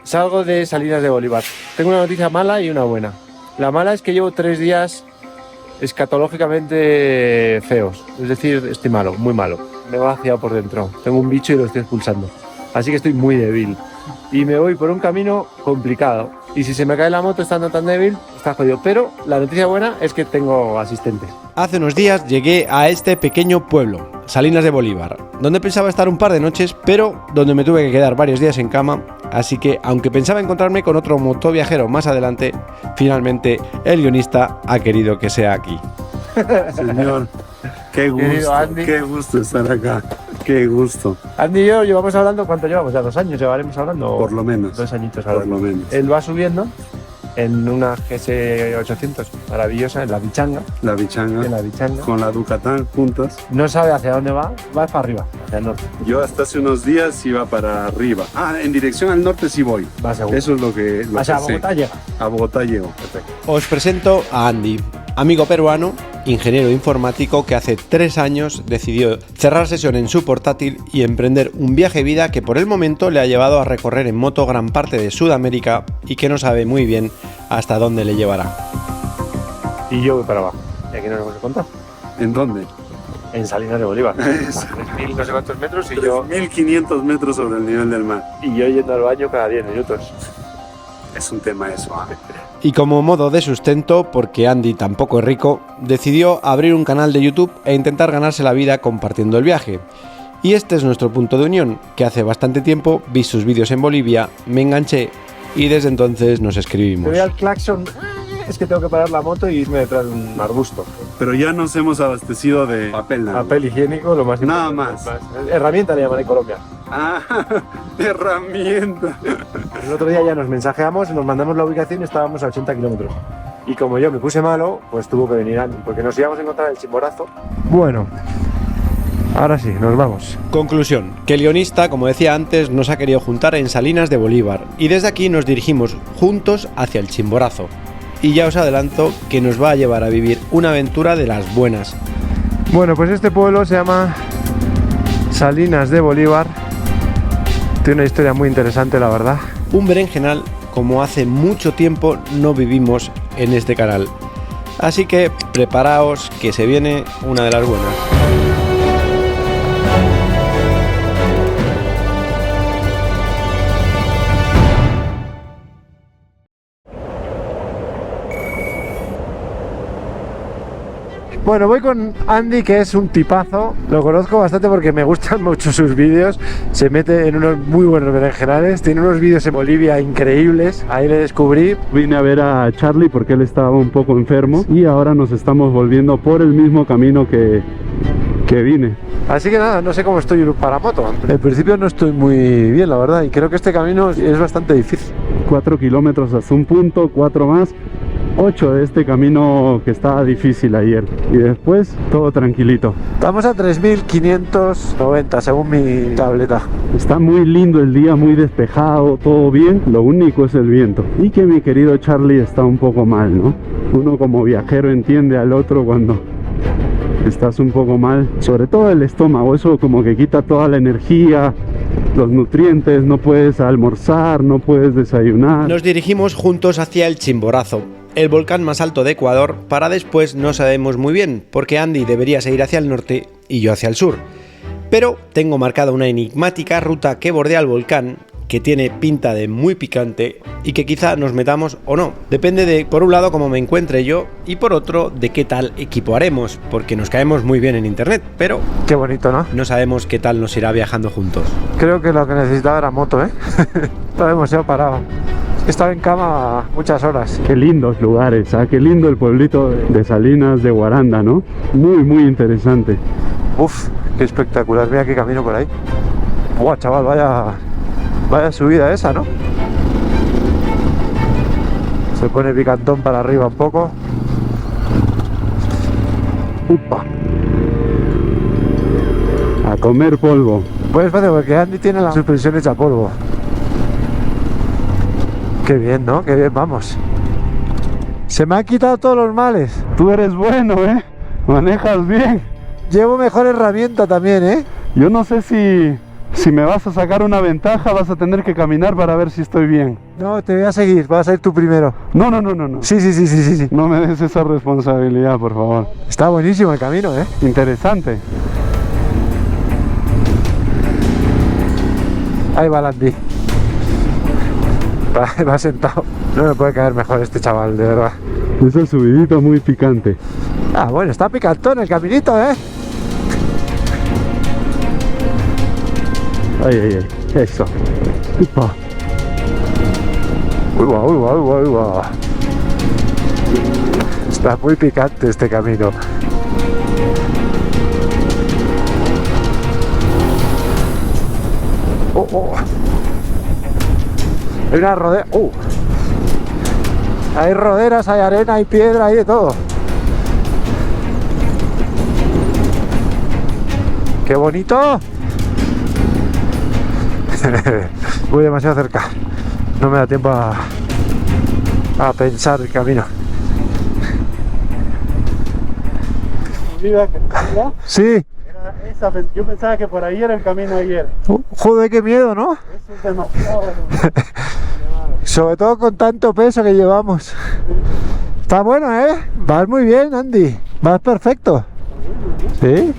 salgo de Salinas de Bolívar. Tengo una noticia mala y una buena. La mala es que llevo 3 días escatológicamente feos. Es decir, estoy malo, muy malo. Me he vaciado por dentro. Tengo un bicho y lo estoy expulsando. Así que estoy muy débil. Y me voy por un camino complicado. Y si se me cae la moto estando tan débil, está jodido. Pero la noticia buena es que tengo asistente. Hace unos días llegué a este pequeño pueblo, Salinas de Bolívar, donde pensaba estar un par de noches, pero donde me tuve que quedar varios días en cama. Así que, aunque pensaba encontrarme con otro motoviajero más adelante, finalmente el guionista ha querido que sea aquí. Señor, qué gusto estar acá. Qué gusto. Andy y yo llevamos hablando, ¿cuánto llevamos? ¿Ya 2 años llevaremos hablando? Por lo menos. 2 añitos hablando. Por lo menos. Él va subiendo en una GS800 maravillosa, en la Bichanga. La Bichanga. En la Bichanga. Con la Ducatán juntas. No sabe hacia dónde va para arriba, hacia el norte. Yo hasta hace unos días iba para arriba. En dirección al norte sí voy. Va seguro. Eso es lo que O sea, a Bogotá llega. A Bogotá llego. Perfecto. Os presento a Andy, amigo peruano, ingeniero informático que hace 3 años decidió cerrar sesión en su portátil y emprender un viaje vida que por el momento le ha llevado a recorrer en moto gran parte de Sudamérica y que no sabe muy bien hasta dónde le llevará. Y yo voy para abajo. Y aquí nos hemos encontrado. ¿En dónde? En Salinas de Bolívar. 3.000 no sé cuántos metros y yo 3.500 metros sobre el nivel del mar. Y yo yendo al baño cada 10 minutos. Es un tema eso. Y como modo de sustento, porque Andy tampoco es rico, decidió abrir un canal de YouTube e intentar ganarse la vida compartiendo el viaje. Y este es nuestro punto de unión, que hace bastante tiempo vi sus vídeos en Bolivia, me enganché y desde entonces nos escribimos. Te voy al claxon, es que tengo que parar la moto y irme detrás de un arbusto. Pero ya nos hemos abastecido de papel. Papel higiénico, lo más nada importante. más. Herramienta le llaman en Colombia. Herramienta. El otro día ya nos mensajeamos, nos mandamos la ubicación y estábamos a 80 kilómetros. Y como yo me puse malo, pues tuvo que venir Andy, porque nos íbamos a encontrar el Chimborazo. Bueno, ahora sí, nos vamos. Conclusión, que el guionista, como decía antes, nos ha querido juntar en Salinas de Bolívar y desde aquí nos dirigimos juntos hacia el Chimborazo. Y ya os adelanto que nos va a llevar a vivir una aventura de las buenas. Bueno, pues este pueblo se llama Salinas de Bolívar. Tiene una historia muy interesante, la verdad. Un berenjenal como hace mucho tiempo no vivimos en este canal. Así que preparaos que se viene una de las buenas. Bueno, voy con Andy, que es un tipazo. Lo conozco bastante porque me gustan mucho sus vídeos. Se mete en unos muy buenos berenjenales. Tiene unos vídeos en Bolivia increíbles. Ahí le descubrí. Vine a ver a Charlie porque él estaba un poco enfermo y ahora nos estamos volviendo por el mismo camino que vine. Así que nada, no sé cómo estoy para moto. En principio no estoy muy bien, la verdad. Y creo que este camino es bastante difícil. 4 kilómetros hasta un punto, 4 más. 8 de este camino que estaba difícil ayer y después todo tranquilito. Estamos a 3.590 según mi tableta. Está muy lindo el día, muy despejado, todo bien. Lo único es el viento y que mi querido Charlie está un poco mal, ¿no? Uno como viajero entiende al otro cuando estás un poco mal, sobre todo el estómago, eso como que quita toda la energía, los nutrientes, no puedes almorzar, no puedes desayunar. Nos dirigimos juntos hacia el Chimborazo, el volcán más alto de Ecuador, para después no sabemos muy bien, porque Andy debería seguir hacia el norte y yo hacia el sur. Pero tengo marcada una enigmática ruta que bordea el volcán, que tiene pinta de muy picante y que quizá nos metamos o no. Depende de, por un lado, cómo me encuentre yo y por otro, de qué tal equipo haremos, porque nos caemos muy bien en internet, pero qué bonito, ¿no? No sabemos qué tal nos irá viajando juntos. Creo que lo que necesitaba era moto, ¿eh? Estaba demasiado parado. Estaba en cama muchas horas. Qué lindos lugares, qué lindo el pueblito de Salinas de Guaranda, ¿no? Muy, muy interesante. Uf, qué espectacular. Mira qué camino por ahí. Buah, chaval, vaya subida esa, ¿no? Se pone picantón para arriba un poco. ¡Upa! A comer polvo. Pues fácil, porque Andy tiene la suspensión hecha polvo. Qué bien, ¿no? Qué bien, vamos. Se me han quitado todos los males. Tú eres bueno, ¿eh? Manejas bien. Llevo mejor herramienta también, ¿eh? Yo no sé Si me vas a sacar una ventaja, vas a tener que caminar para ver si estoy bien. No, te voy a seguir, vas a ir tú primero. No, no, no, no, no. Sí. No me des esa responsabilidad, por favor. Está buenísimo el camino, ¿eh? Interesante. Ahí va el Andy. Va sentado. No me puede caer mejor este chaval, de verdad. Esa subidita muy picante. Ah, bueno, está picantón el caminito, ¿eh? Ay. Eso. Upa. Uy, va. Está muy picante este camino. Oh. Hay una rodera. Hay roderas, hay arena, hay piedra, hay de todo. ¡Qué bonito! Voy demasiado cerca. No me da tiempo a pensar el camino. Sí. Yo pensaba que por ahí era el camino ayer. Joder, qué miedo, ¿no? Eso es demasiado. Sobre todo con tanto peso que llevamos. Está bueno, ¿eh? Vas muy bien, Andy. Vas perfecto. ¿Sí?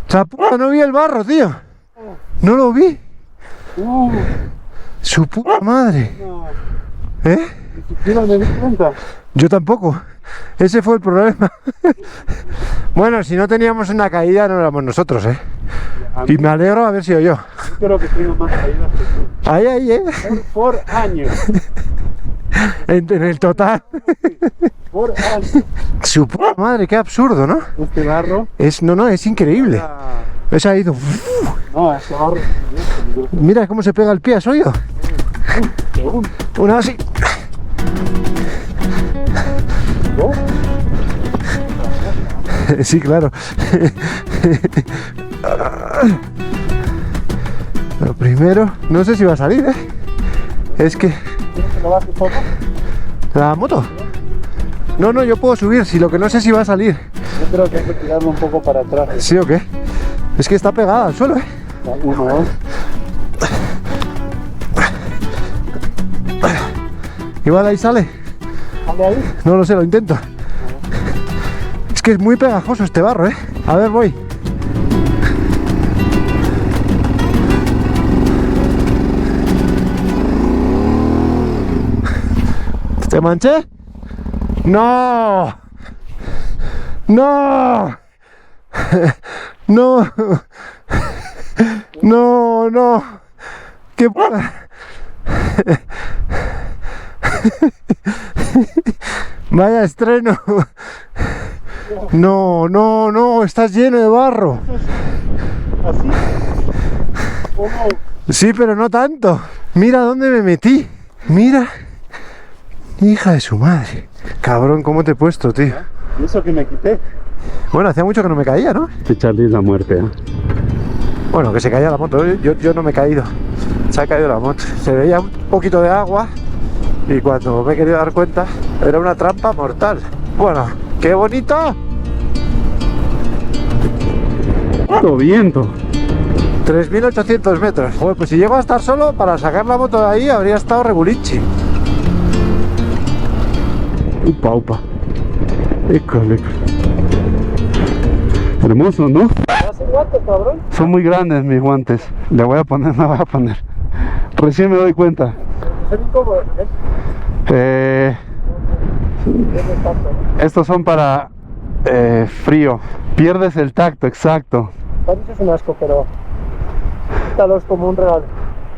¡La puta, no vi el barro, tío! No lo vi. Su puta madre. ¿Eh? Ni siquiera me di cuenta. Yo tampoco. Ese fue el problema. Bueno, si no teníamos una caída no éramos nosotros, ¿eh? Y me alegro haber sido yo. Yo creo que tengo más caídas que tú. Ahí, ¿eh? Por años. En el total. Por años. Su puta madre, qué absurdo, ¿no? Este barro. No, es increíble. Eso ha ido. No, este barro. Mira cómo se pega el pie, ¿has oído? Una así. Sí, claro. Lo primero, no sé si va a salir, ¿eh? Es que... ¿La moto? No, yo puedo subir, si lo que no sé si va a salir. Yo creo que hay que tirarlo un poco para atrás. ¿Sí o qué? Es que está pegada al suelo, ¿eh? 1, 2. Igual ahí sale. ¿Sale ahí? No lo sé, lo intento. Es que es muy pegajoso este barro, ¿eh? A ver, voy. ¿Te manché? ¡No! ¡No! ¡No! ¡No! ¡Qué puta! Vaya estreno. No, estás lleno de barro. ¿Así? ¿O no? Sí, pero no tanto. Mira dónde me metí. Mira. Hija de su madre. Cabrón, ¿cómo te he puesto, tío? ¿Y eso que me quité? Bueno, hacía mucho que no me caía, ¿no? Este Charlie es la muerte, ¿eh? Bueno, que se caía la moto. Yo no me he caído. Se ha caído la moto. Se veía un poquito de agua. Y cuando me he querido dar cuenta, era una trampa mortal. Bueno, ¡qué bonito! ¡Cuánto viento! 3.800 metros. Joder, pues si llego a estar solo, para sacar la moto de ahí habría estado regulinchi. Upa. Híjole. Hermoso, ¿no? ¿Hace guantes, cabrón? Son muy grandes mis guantes. Me voy a poner. Recién me doy cuenta. Son incómodos, ¿eh? Estos son para frío. Pierdes el tacto, exacto. Pareces un asco, pero... quítalos como un regalo.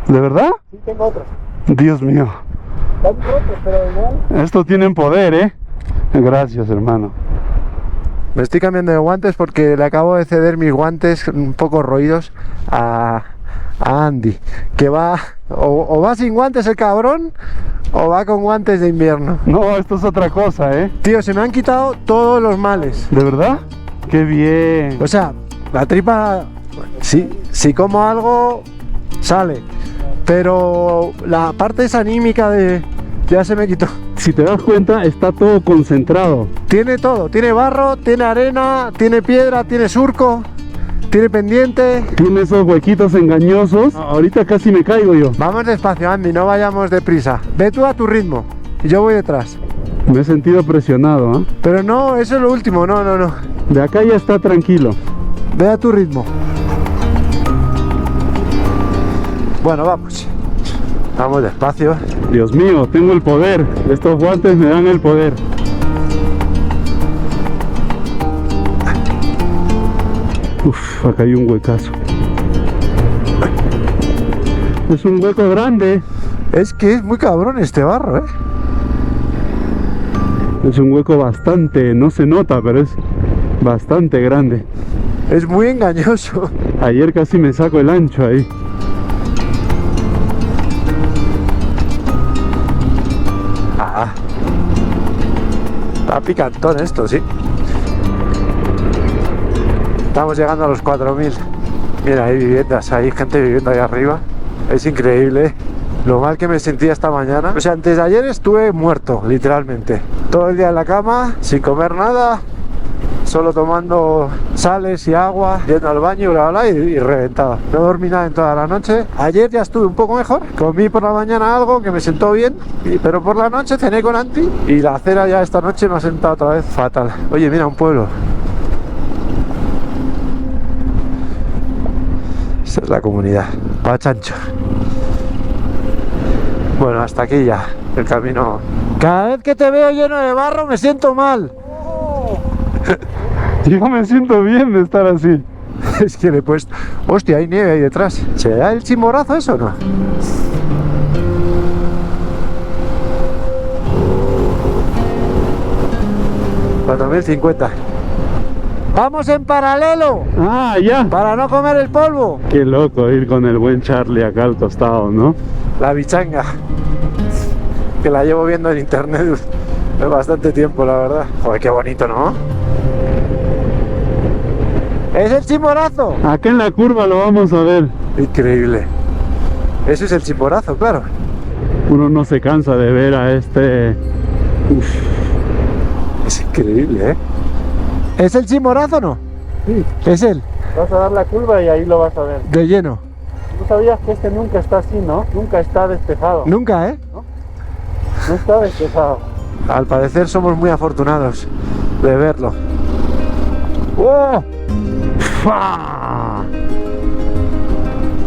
¿De verdad? Sí, tengo otros. Dios mío. Tengo otros, pero igual... Estos tienen poder, ¿eh? Gracias, hermano. Me estoy cambiando de guantes porque le acabo de ceder mis guantes un poco roídos a Andy, que va o va sin guantes el cabrón o va con guantes de invierno. No, esto es otra cosa, ¿eh? Tío, se me han quitado todos los males. ¿De verdad? ¡Qué bien! O sea, la tripa, sí, si como algo, sale. Pero la parte esa anímica de Ya se me quitó. Si te das cuenta, está todo concentrado. Tiene todo, tiene barro, tiene arena, tiene piedra, tiene surco, tiene pendiente. Tiene esos huequitos engañosos. Ahorita casi me caigo yo. Vamos despacio, Andy, no vayamos deprisa. Ve tú a tu ritmo y yo voy detrás. Me he sentido presionado, ¿eh? Pero no, eso es lo último, no. De acá ya está tranquilo. Ve a tu ritmo. Bueno, vamos. Vamos despacio. Dios mío, tengo el poder. Estos guantes me dan el poder. Uf, acá hay un huecazo. Es un hueco grande. Es que es muy cabrón este barro, ¿eh? Es un hueco bastante, no se nota, pero es bastante grande. Es muy engañoso. Ayer casi me saco el ancho ahí. Ah. Está picantón esto, sí. Estamos llegando a los 4000. Mira, hay viviendas, hay gente viviendo ahí arriba. Es increíble lo mal que me sentía esta mañana. O sea, antes de ayer estuve muerto, literalmente. Todo el día en la cama, sin comer nada, solo tomando sales y agua, yendo al baño, bla, bla, y reventado. No dormí nada en toda la noche. Ayer ya estuve un poco mejor. Comí por la mañana algo que me sentó bien, pero por la noche cené con Anti y la cena ya esta noche me ha sentado otra vez fatal. Oye, mira, un pueblo. Esa es la comunidad. Pachancho. Bueno, hasta aquí ya el camino. Cada vez que te veo lleno de barro me siento mal. Yo me siento bien de estar así. Es que le he puesto... Hostia, hay nieve ahí detrás. ¿Será el chimborazo eso o no? $4050. ¡Vamos en paralelo! Ah, ya. Para no comer el polvo. Qué loco ir con el buen Charlie acá al costado, ¿no? La bichanga. Que la llevo viendo en internet hace bastante tiempo, la verdad. Joder, qué bonito, ¿no? ¡Es el chimborazo! Acá en la curva lo vamos a ver. Increíble. Ese es el chimborazo, claro. Uno no se cansa de ver a este... Uf. Es increíble, ¿eh? ¿Es el chimborazo o no? Sí. Es él. Vas a dar la curva y ahí lo vas a ver. De lleno. ¿Tú sabías que este nunca está así, no? Nunca está despejado. Nunca, ¿eh? No está despejado. Al parecer somos muy afortunados de verlo. ¡Oh! ¡Fua!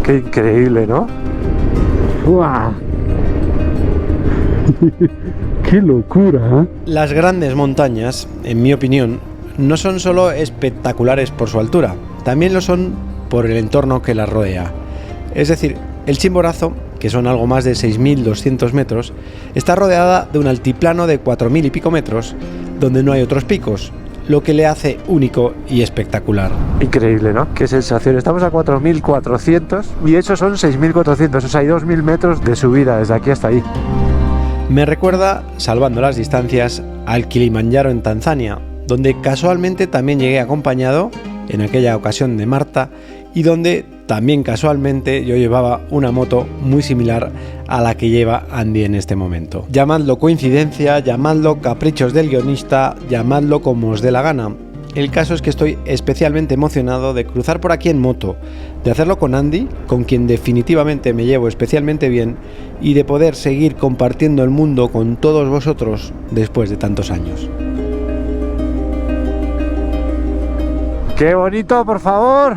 ¡Qué increíble!, ¿no? ¡Fua! ¡Qué locura! ¿Eh? Las grandes montañas, en mi opinión, no son solo espectaculares por su altura, también lo son por el entorno que las rodea. Es decir, el Chimborazo, que son algo más de 6.200 metros, está rodeada de un altiplano de 4.000 y pico metros, donde no hay otros picos, lo que le hace único y espectacular. Increíble, ¿no? Qué sensación. Estamos a 4.400 y esos son 6.400, o sea, hay 2.000 metros de subida desde aquí hasta ahí. Me recuerda, salvando las distancias, al Kilimanjaro en Tanzania, donde casualmente también llegué acompañado, en aquella ocasión de Marta, y donde también casualmente yo llevaba una moto muy similar a la que lleva Andy en este momento. Llamadlo coincidencia, llamadlo caprichos del guionista, llamadlo como os dé la gana. El caso es que estoy especialmente emocionado de cruzar por aquí en moto, de hacerlo con Andy, con quien definitivamente me llevo especialmente bien, y de poder seguir compartiendo el mundo con todos vosotros después de tantos años. ¡Qué bonito, por favor!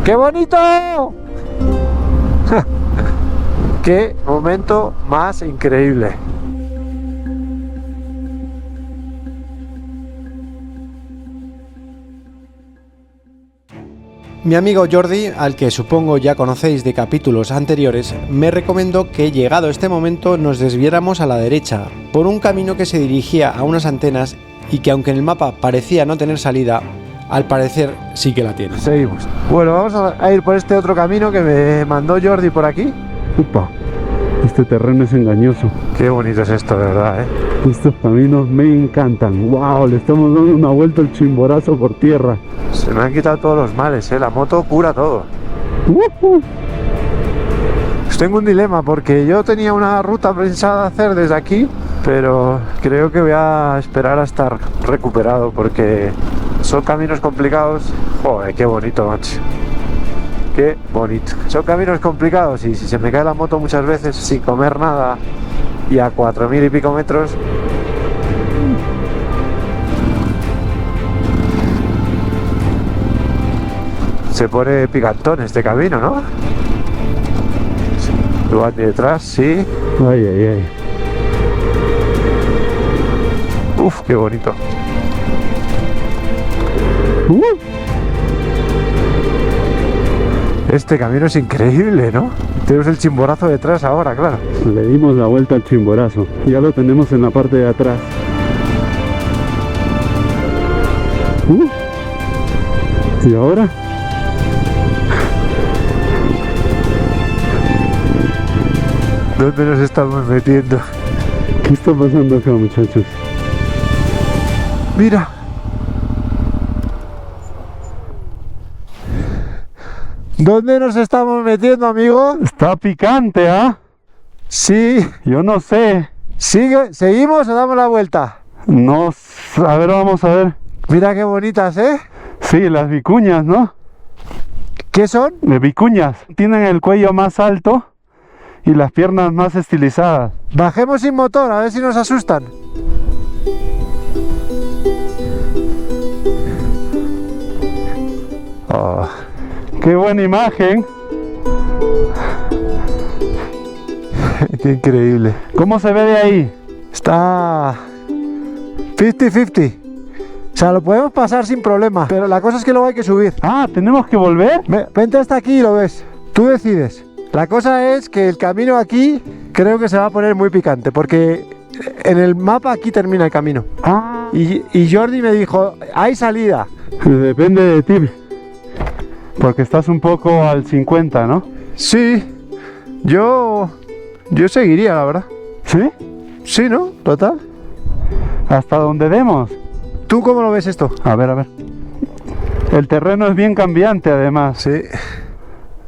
¡Qué bonito! ¡Qué momento más increíble! Mi amigo Jordi, al que supongo ya conocéis de capítulos anteriores, me recomendó que llegado este momento nos desviáramos a la derecha, por un camino que se dirigía a unas antenas y que aunque en el mapa parecía no tener salida, al parecer sí que la tiene. Seguimos. Bueno, vamos a ir por este otro camino que me mandó Jordi por aquí. Upa, este terreno es engañoso. Qué bonito es esto, de verdad, ¿eh? Estos caminos me encantan. ¡Wow! Le estamos dando una vuelta al Chimborazo por tierra. Se me han quitado todos los males, ¿eh? La moto cura todo. Pues tengo un dilema porque yo tenía una ruta pensada hacer desde aquí, pero creo que voy a esperar a estar recuperado porque son caminos complicados. Joder, qué bonito, macho. Qué bonito. Son caminos complicados y si se me cae la moto muchas veces sin comer nada y a 4000 y pico metros. Se pone picantón este camino, ¿no? Tú vas detrás, sí. Ay, ay, ay. Uf, qué bonito. Este camino es increíble, ¿no? Tenemos el Chimborazo detrás ahora, claro. Le dimos la vuelta al Chimborazo. Ya lo tenemos en la parte de atrás. ¿Y ahora? ¿Dónde nos estamos metiendo? ¿Qué está pasando acá, muchachos? Mira. ¿Dónde nos estamos metiendo, amigo? Está picante, ¿ah? Sí. Yo no sé. ¿Sigue? ¿Seguimos o damos la vuelta? No, a ver, vamos a ver. Mira qué bonitas, ¿eh? Sí, las vicuñas, ¿no? ¿Qué son? De vicuñas. Tienen el cuello más alto y las piernas más estilizadas. Bajemos sin motor, a ver si nos asustan. Oh, ¡qué buena imagen! Qué increíble. ¿Cómo se ve de ahí? Está 50-50. O sea, lo podemos pasar sin problema, pero la cosa es que luego hay que subir. Ah, ¿tenemos que volver? Vente hasta aquí y lo ves. Tú decides. La cosa es que el camino aquí creo que se va a poner muy picante, porque en el mapa aquí termina el camino. Ah. Y Jordi me dijo, hay salida. Depende de ti. Porque estás un poco al 50, ¿no? Sí, yo seguiría, la verdad. ¿Sí? Sí, ¿no? Total. Hasta donde demos. ¿Tú cómo lo ves esto? A ver, a ver. El terreno es bien cambiante, además. Sí.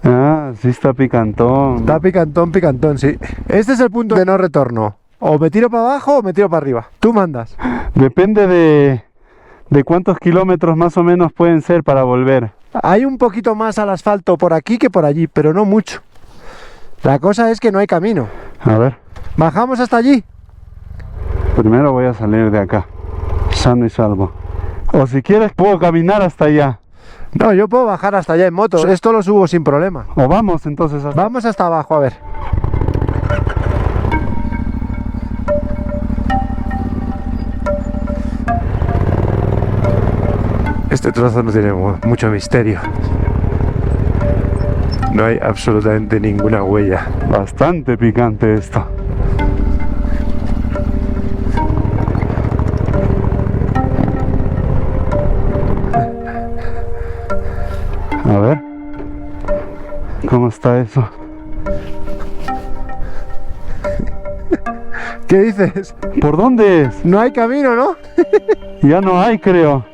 Ah, sí está picantón. Está picantón, picantón, sí. Este es el punto de no retorno. O me tiro para abajo o me tiro para arriba. Tú mandas. Depende de cuántos kilómetros más o menos pueden ser para volver. Hay un poquito más al asfalto por aquí que por allí, pero no mucho. La cosa es que no hay camino. A ver. ¿Bajamos hasta allí? Primero voy a salir de acá, sano y salvo. O si quieres puedo caminar hasta allá. No, yo puedo bajar hasta allá en moto. Esto lo subo sin problema. O vamos entonces hasta... Vamos hasta abajo, a ver. Este trozo no tiene mucho misterio. No hay absolutamente ninguna huella. Bastante picante esto. A ver. ¿Cómo está eso? ¿Qué dices? ¿Por dónde es? No hay camino, ¿no? Ya no hay, creo.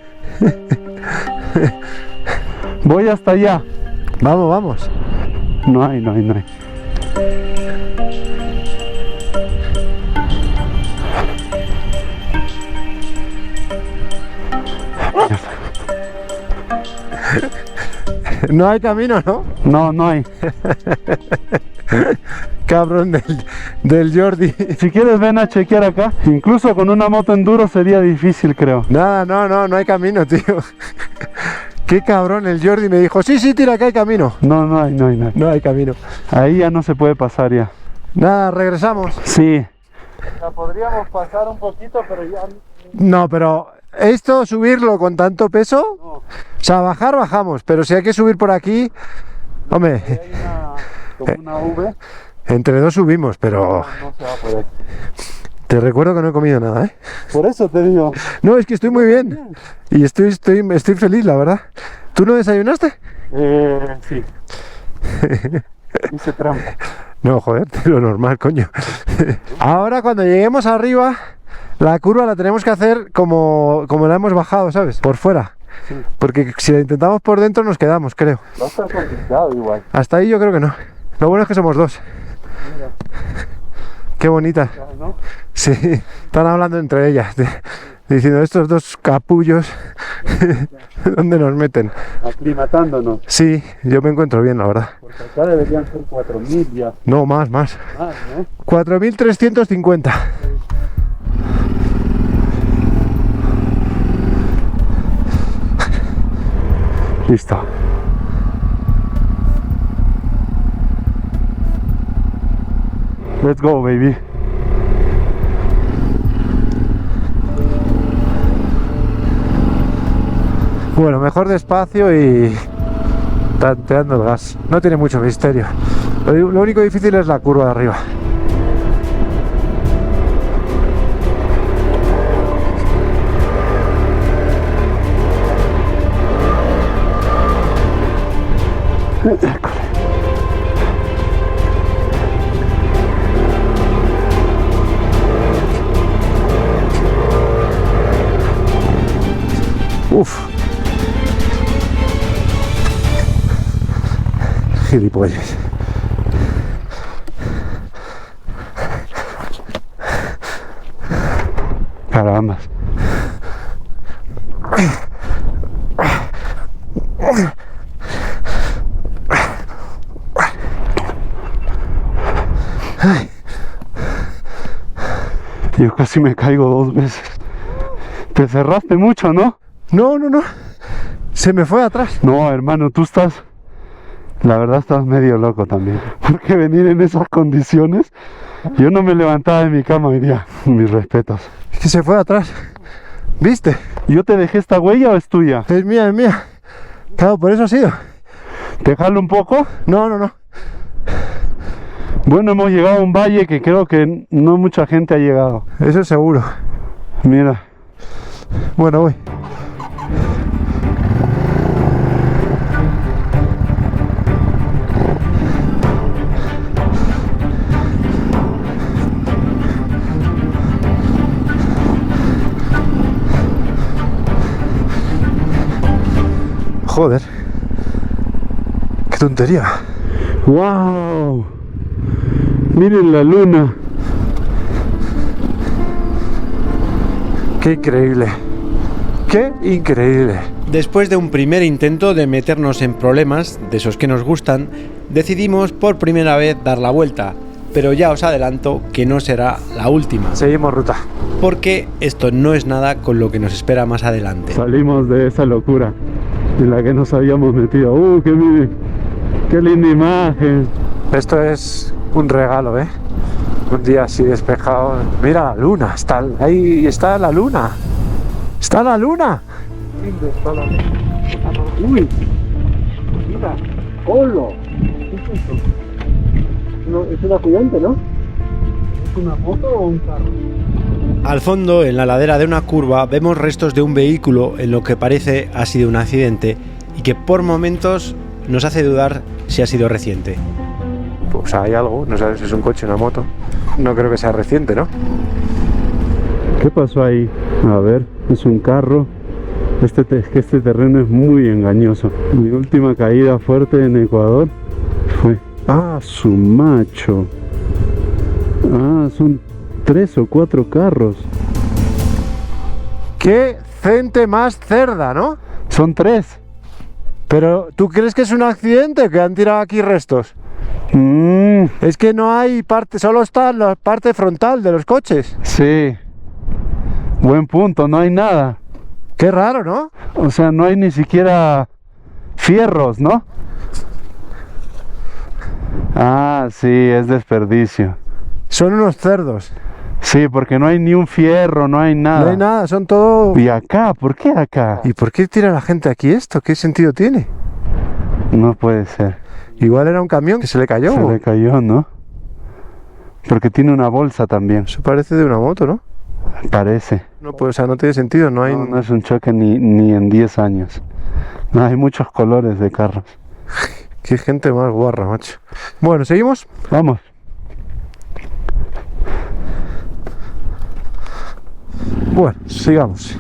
Voy hasta allá. Vamos, vamos. No hay, no hay, no hay. No hay camino, ¿no? No, no hay. Cabrón del Jordi. Si quieres ven a chequear acá. Incluso con una moto enduro sería difícil, creo. Nada, no hay camino, tío. Qué cabrón, el Jordi me dijo, sí, tira, que hay camino. No, no hay, no hay, no hay. No hay camino. Ahí ya no se puede pasar ya. Nada, regresamos. Sí. La podríamos pasar un poquito, pero ya... No, pero esto, subirlo con tanto peso, No. o sea, bajar, bajamos, pero si hay que subir por aquí, hombre, Hay como una V. entre dos subimos, pero No se va a poder. te recuerdo que no he comido nada, ¿eh? Por eso te digo. No, es que estoy muy bien y estoy feliz, la verdad. ¿Tú no desayunaste? Sí. Hice trampa. No, joder, lo normal, coño. Ahora cuando lleguemos arriba, la curva la tenemos que hacer como la hemos bajado, ¿sabes? Por fuera. Sí. Porque si la intentamos por dentro nos quedamos, creo. Va a estar complicado igual. Hasta ahí yo creo que no. Lo bueno es que somos dos. Mira, Qué bonita. ya, ¿no? Sí, están hablando entre ellas, diciendo estos dos capullos, ¿dónde nos meten? Aclimatándonos. Sí, yo me encuentro bien, la verdad. Porque acá deberían ser 4.000 ya. No, más. Más, ¿no? 4.350. Listo. Let's go, baby. Bueno, mejor despacio y tanteando el gas. No tiene mucho misterio. Lo único difícil es la curva de arriba. Uf. Gilipollas. Caramba. Yo casi me caigo 2 veces. Te cerraste mucho, ¿no? No. Se me fue atrás. No, hermano, tú estás... La verdad estás medio loco también. Porque venir en esas condiciones... Yo no me levantaba de mi cama hoy día. Mis respetos. Es que se fue atrás. ¿Viste? ¿Yo te dejé esta huella o es tuya? Es mía. Claro, por eso ha sido. ¿Te jalo un poco? No. Bueno, hemos llegado a un valle que creo que no mucha gente ha llegado. Eso es seguro. Mira. Bueno, voy. Joder. Qué tontería. ¡Wow! Miren la luna. Qué increíble. Qué increíble. Después de un primer intento de meternos en problemas, de esos que nos gustan, decidimos por primera vez dar la vuelta, pero ya os adelanto que no será la última, Seguimos ruta. porque esto no es nada con lo que nos espera más adelante. Salimos de esa locura en la que nos habíamos metido. ¡Que miren! ¡Qué linda imagen! Esto es un regalo, ¿eh? Un día así despejado. Mira la luna. Ahí está la luna. ¡Está la luna! Uy, mira, ¡holo! ¿Qué es eso? Es un accidente, ¿no? ¿Es una moto o un carro? Al fondo, en la ladera de una curva, vemos restos de un vehículo en lo que parece ha sido un accidente y que por momentos nos hace dudar si ha sido reciente. Pues hay algo, no sabes si es un coche o una moto. No creo que sea reciente, ¿no? ¿Qué pasó ahí? A ver, es un carro. Es que este terreno es muy engañoso. Mi última caída fuerte en Ecuador fue... ¡Ah, su macho! Ah, son 3 o 4 carros. ¡Qué gente más cerda!, ¿no? Son 3. Pero, ¿tú crees que es un accidente que han tirado aquí restos? Es que no hay parte, solo está la parte frontal de los coches. Sí. Buen punto, no hay nada. Qué raro, ¿no? O sea, no hay ni siquiera fierros, ¿no? Ah, sí, es desperdicio. Son unos cerdos. Sí, porque no hay ni un fierro, no hay nada. No hay nada, son todo... ¿Y acá? ¿Por qué acá? ¿Y por qué tira la gente aquí esto? ¿Qué sentido tiene? No puede ser. Igual era un camión que se le cayó. Se le cayó, ¿no? Porque tiene una bolsa también. Eso parece de una moto, ¿no? Parece. No, pues, o sea, no tiene sentido, no hay... No es un choque ni en 10 años. No, hay muchos colores de carros. Qué gente más guarra, macho. Bueno, ¿seguimos? Vamos. Bueno, sigamos.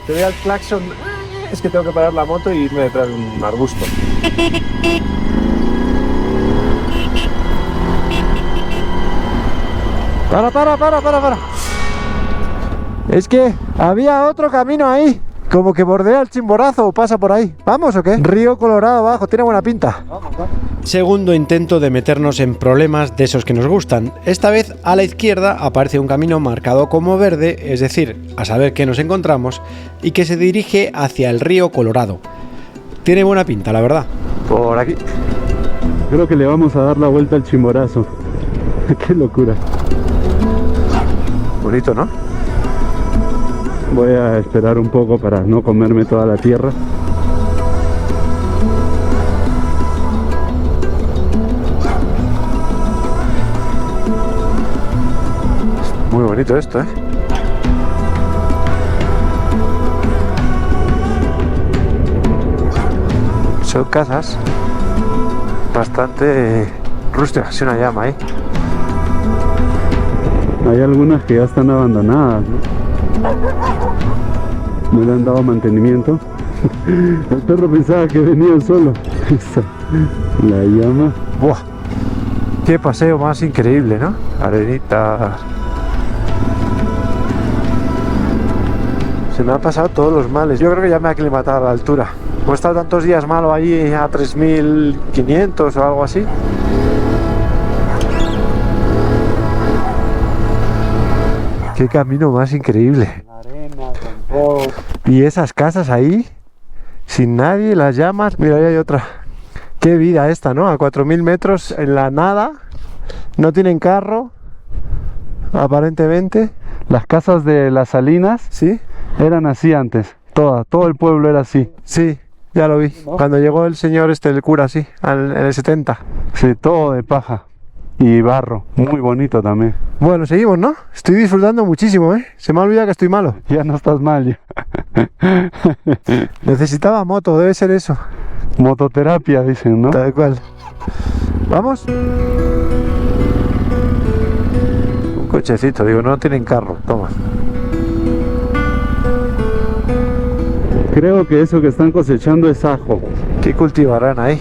Te voy al claxon es que tengo que parar la moto y irme detrás de un arbusto. Para. Es que había otro camino ahí. Como que bordea el Chimborazo o pasa por ahí. ¿Vamos o qué? Río Colorado abajo, tiene buena pinta. Segundo intento de meternos en problemas de esos que nos gustan. Esta vez a la izquierda aparece un camino marcado como verde, es decir, a saber qué nos encontramos, y que se dirige hacia el río Colorado. Tiene buena pinta, la verdad. Por aquí. Creo que le vamos a dar la vuelta al Chimborazo. Qué locura. Bonito, ¿no? Voy a esperar un poco para no comerme toda la tierra. Muy bonito esto, ¿eh? Son casas bastante rústicas, una llama ahí. Hay algunas que ya están abandonadas, ¿no? No le han dado mantenimiento. El perro pensaba que venía solo. La llama. ¡Buah! ¡Qué paseo más increíble!, ¿no? Arenita. Se me han pasado todos los males. Yo creo que ya me he aclimatado a la altura. Como he estado tantos días malo allí a 3500 o algo así. ¡Qué camino más increíble! Arena, con todo. Y esas casas ahí, sin nadie, las llamas. Mira, ahí hay otra. Qué vida esta, ¿no? A 4000 metros en la nada. No tienen carro, aparentemente. Las casas de las Salinas ¿Sí? eran así antes. Todo el pueblo era así. Sí, ya lo vi. ¿No? Cuando llegó el señor el cura, sí, en el 70. Sí, todo de paja y barro. Muy bonito también. Bueno, seguimos, ¿no? Estoy disfrutando muchísimo, ¿eh? Se me ha olvidado que estoy malo. Ya no estás mal ya. Necesitaba moto, debe ser eso. Mototerapia dicen, ¿no? Tal cual. ¿Vamos? Un cochecito, digo, no tienen carro. Toma. Creo que eso que están cosechando es ajo. ¿Qué cultivarán ahí?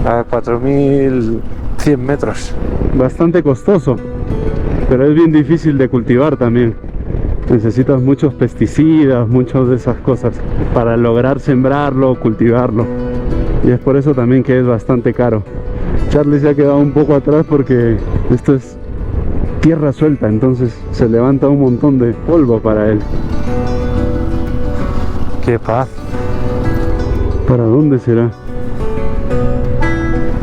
A 4100 metros. Bastante costoso, pero es bien difícil de cultivar también. Necesitas muchos pesticidas, muchas de esas cosas para lograr sembrarlo, cultivarlo. Y es por eso también que es bastante caro. Charlie se ha quedado un poco atrás porque esto es tierra suelta, entonces se levanta un montón de polvo para él. ¡Qué paz! ¿Para dónde será?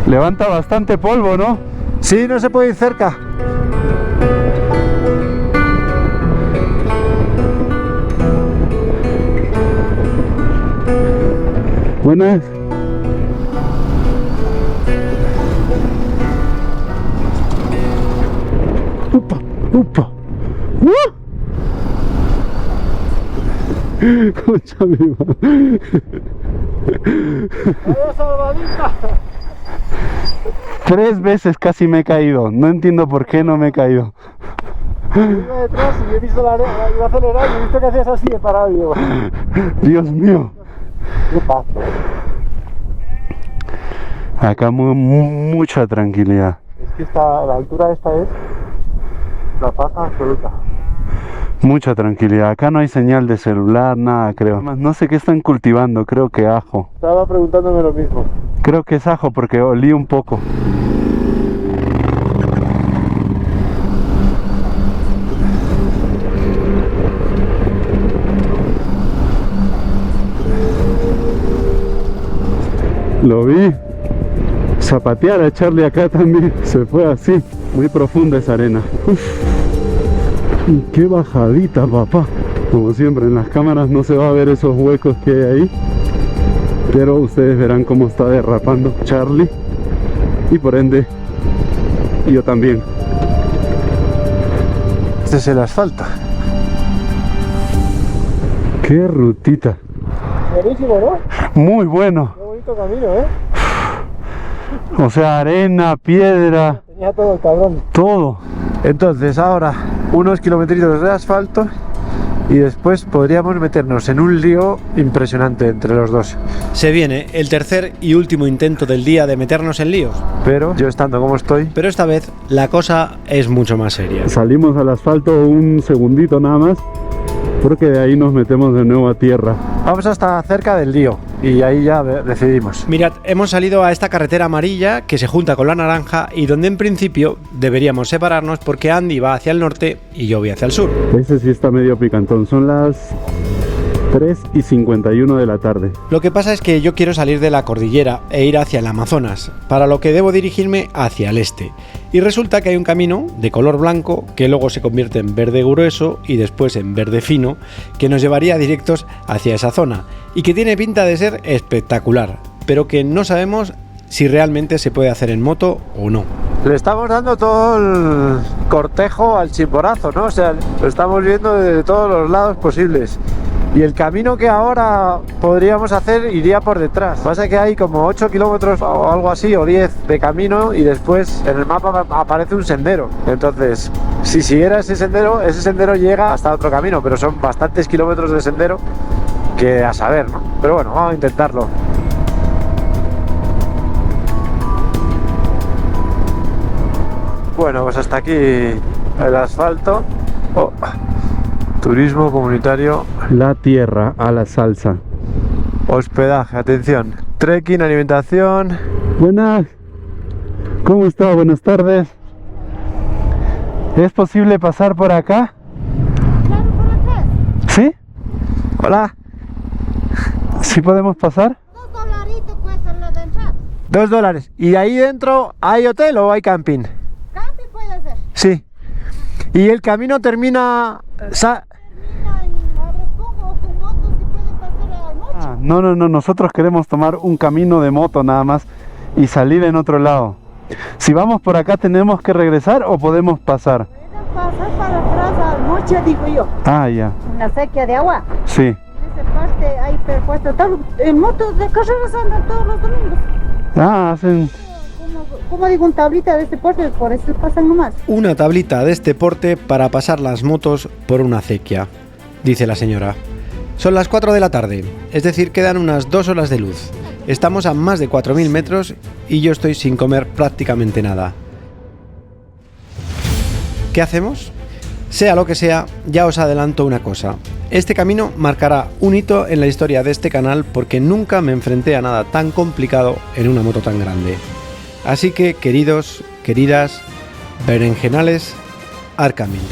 Levanta bastante polvo, ¿no? Sí, no se puede ir cerca. Buenas. Upa, upa. Concha mi madre. ¡Adiós, salvadita! 3 veces casi me he caído. No entiendo por qué no me he caído. Iba detrás y he visto la arena, iba a acelerar y he visto que hacías así de parado y digo, Dios mío. qué paz. Acá mucha tranquilidad. Es que la altura esta es la paz absoluta. Mucha tranquilidad. Acá no hay señal de celular, nada, creo. No sé qué están cultivando, creo que ajo. Estaba preguntándome lo mismo. Creo que es ajo porque olí un poco. Lo vi zapatear a Charlie acá también. Se fue así. Muy profunda esa arena. Uf. Y qué bajadita, papá. Como siempre, en las cámaras no se va a ver esos huecos que hay ahí. Pero ustedes verán cómo está derrapando Charlie. Y por ende, yo también. Este es el asfalto. Qué rutita. Buenísimo, ¿no? Muy bueno. Qué bonito camino, ¿eh? O sea, arena, piedra, Tenía todo el cabrón. todo. Entonces ahora unos kilometritos de asfalto y después podríamos meternos en un lío impresionante entre los dos. Se viene el tercer y último intento del día de meternos en líos. Pero yo estando como estoy... Pero esta vez la cosa es mucho más seria. Salimos al asfalto un segundito nada más, porque de ahí nos metemos de nuevo a tierra. Vamos hasta cerca del lío y ahí ya decidimos. Mirad, hemos salido a esta carretera amarilla que se junta con la naranja y donde en principio deberíamos separarnos porque Andy va hacia el norte y yo voy hacia el sur. Ese sí está medio picantón, son las 3:51 de la tarde. Lo que pasa es que yo quiero salir de la cordillera e ir hacia el Amazonas, para lo que debo dirigirme hacia el este. Y resulta que hay un camino de color blanco que luego se convierte en verde grueso y después en verde fino, que nos llevaría directos hacia esa zona y que tiene pinta de ser espectacular, pero que no sabemos si realmente se puede hacer en moto o no. Le estamos dando todo el cortejo al Chimborazo, ¿no? O sea, lo estamos viendo de todos los lados posibles. Y el camino que ahora podríamos hacer iría por detrás. Pasa que hay como 8 kilómetros o algo así, o 10 de camino, y después en el mapa aparece un sendero. Entonces, si siguiera ese sendero llega hasta otro camino, pero son bastantes kilómetros de sendero que a saber, ¿no? Pero bueno, vamos a intentarlo. Bueno, pues hasta aquí el asfalto. Oh. Turismo comunitario. La tierra a la salsa. Hospedaje, atención. Trekking, alimentación. Buenas. ¿Cómo está? Buenas tardes. ¿Es posible pasar por acá? Claro, por acá. ¿Sí? Hola. ¿Sí podemos pasar? $2 cuesta lo de entrar. $2. ¿Y ahí dentro hay hotel o hay camping? Camping puede ser. Sí. ¿Y el camino termina... Termina en Arrescogo o con moto si puede pasar al noche. No, nosotros queremos tomar un camino de moto nada más y salir en otro lado. Si vamos por acá, ¿tenemos que regresar o podemos pasar? Pueden pasar para atrás al noche, digo yo. Ah, ya. Una sequía de agua. Sí. En esa parte hay perpuesto todo. En motos de carreras andan todos los domingos. Ah, hacen... Como digo, un tablita de este porte, por eso pasan nomás. Una tablita de este porte para pasar las motos por una acequia, dice la señora. Son las 4 de la tarde, es decir, quedan unas 2 horas de luz. Estamos a más de 4.000 metros y yo estoy sin comer prácticamente nada. ¿Qué hacemos? Sea lo que sea, ya os adelanto una cosa. Este camino marcará un hito en la historia de este canal porque nunca me enfrenté a nada tan complicado en una moto tan grande. Así que, queridos, queridas, berenjenales, al camino.